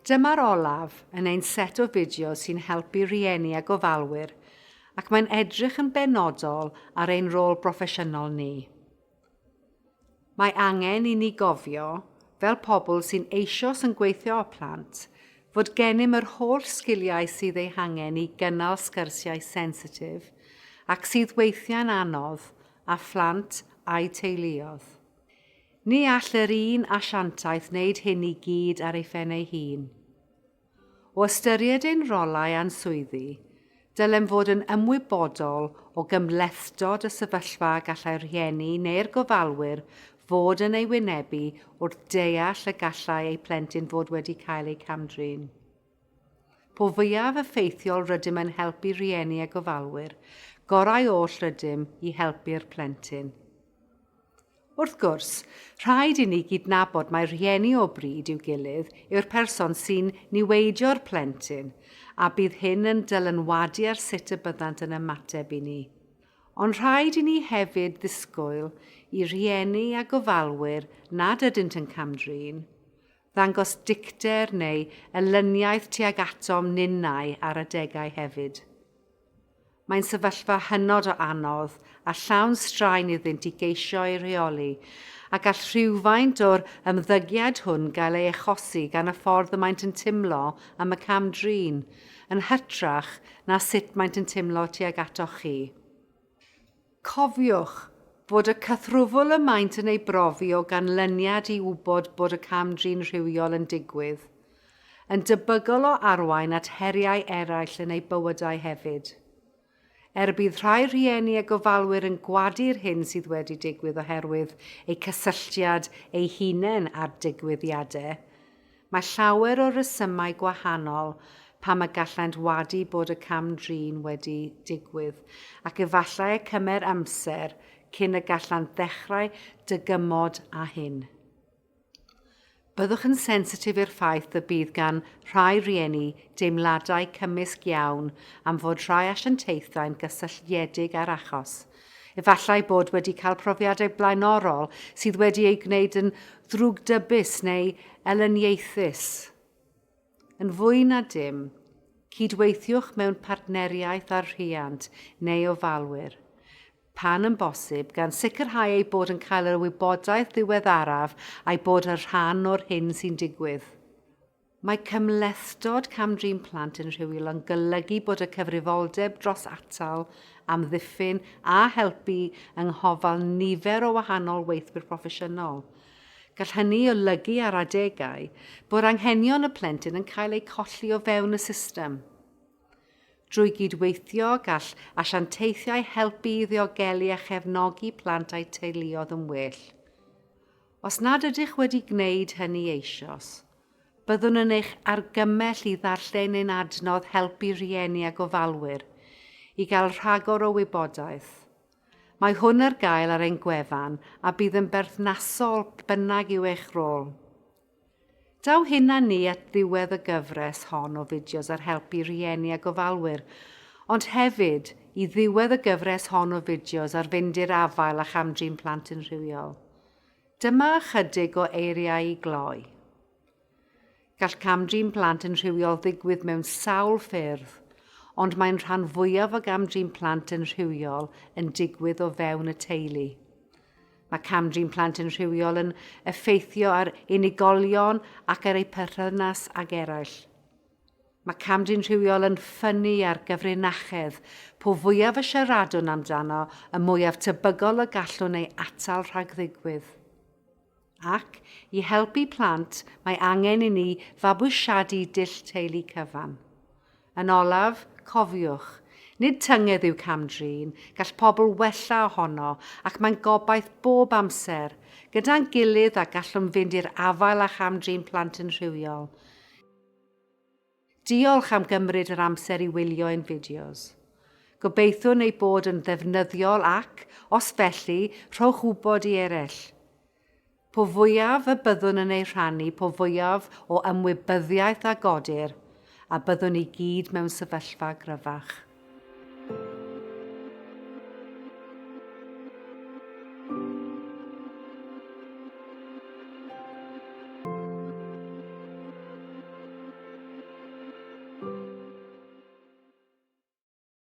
Dyma'r olaf yn ein set o fideo sy'n helpu rieni a gofalwyr ac mae'n edrych yn benodol ar ein rôl proffesiynol ni. Mae angen i ni gofio, fel pobl sy'n eisoes yn gweithio o plant, fod gennym yr holl sgiliau sydd ei hangen i gynnal sgyrsiau sensitif ac sydd weithiau'n anodd a phlant a'i teuluodd. Ni all yr un asiantaeth wneud hyn i gyd ar ei phen ei hun. O ystyried ein rolau a'n swyddi, dylem fod yn ymwybodol o gymlethdod y sefyllfa gallai rhieni neu'r gofalwyr fod yn ei wynebu wrth deall y gallai ei plentyn fod wedi cael ei cam-drin. Po fwyaf effeithiol rydym yn helpu rieni a gofalwyr, gorau oll rydym i helpu'r plentyn. Wrth gwrs, rhaid i ni gydnabod mae rhieni o bryd i'w gilydd yw'r person sy'n niweidio'r plentyn a bydd hyn yn dylanwadu ar sut y byddant yn ymateb i ni. Ond rhaid i ni hefyd ddisgwyl i rieni a gofalwyr nad ydynt yn cam-drin, ddangos dicter neu elyniaeth tuag atom ninnau ar adegau hefyd. Mae'n sefyllfa hynod o anodd a llawn straen iddynt i geisio ei rheoli, ac all rhywfaint o'r ymddygiad hwn gael ei achosi gan y ffordd y maent yn timlo am y cam-drin, yn hytrach na sut maent yn timlo tuag atoch chi. Cofiwch bod y cythrwfwl y maent yn ei brofi o ganlyniad i wybod bod y cam-drin rhywiol yn digwydd, yn debygol o arwain at heriau eraill yn ei bywydau hefyd. Bydd rhai rieni a gofalwyr yn gwadu'r hyn sydd wedi digwydd oherwydd eu cysylltiad eu hunain ar digwyddiadau, mae llawer o resymau gwahanol pam y gallant wadu bod y cam-drin wedi digwydd ac efallai y cymer amser cyn y gallant ddechrau dygymod â hyn. Byddwch yn sensitif i'r ffaith y bydd gan rhai rieni deimladau cymysg iawn am fod rhai asiantaethau'n gysylltiedig ar achos, efallai bod wedi cael profiadau blaenorol sydd wedi ei gwneud yn ddrwgdybus neu elyniaethus. Yn fwy na dim, cydweithiwch mewn partneriaeth ar rhiant neu ofalwyr, pan yn bosib gan sicrhau ei bod yn cael y wybodaeth ddiweddaraf a'i bod yn rhan o'r hyn sy'n digwydd. Mae cymlethdod cam-drin plant yn rhywiol yn golygu bod y cyfrifoldeb dros atal, amddiffyn a helpu yng nghofal nifer o wahanol weithwyr proffesiynol. Gall hynny olygu ar adegau bod anghenion y plentyn yn cael eu colli o fewn y system. Drwy gydweithio gall asiantaethau helpu i ddiogelu a chefnogi plant a'u teuluodd yn well. Os nad ydych wedi gwneud hynny eisoes, byddwn yn eich argymell i ddarllen ein adnodd helpu rieni a gofalwyr i gael rhagor o wybodaeth. Mae hwn ar gael ar ein gwefan a bydd yn berthnasol bynnag yw eich rôl. Daw hyn â ni at ddiwedd y gyfres hon o fideos ar helpu rieni a gofalwyr, ond hefyd i ddiwedd y gyfres hon o fideos ar fynd i'r afael a cham-drin plant yn rhywiol. Dyma ychydig o eiriau i gloi. Gall cam-drin plant yn rhywiol ddigwydd mewn sawl ffyrdd, ond mae'n rhan fwyaf o cam-drin plant yn rhywiol yn digwydd o fewn y teulu. Mae cam-drin plant yn rhywiol yn effeithio ar unigolion ac ar eu perthynas ag eraill. Mae cam-drin rhywiol yn ffynnu ar gyfrinachedd, po fwyaf y siaradwn amdano y mwyaf tebygol y gallwn ei atal rhag ddigwydd. Ac, i helpu plant, mae angen i ni fabwysiadu dull teulu cyfan. Yn olaf, cofiwch, nid tyngedd yw cam-drin, gall pobl wella ohono ac mae'n gobaith bob amser, gyda'n gilydd a gallwn fynd i'r afael a cham-drin plant yn rhywiol. Diolch am gymryd yr amser i wylio ein fideos. Gobeithwn ei bod yn ddefnyddiol ac, os felly, rhowch wybod i eraill. Po fwyaf y byddwn yn ei rhannu, po fwyaf o ymwybyddiaeth a godir, a byddwn i gyd mewn sefyllfa gryfach.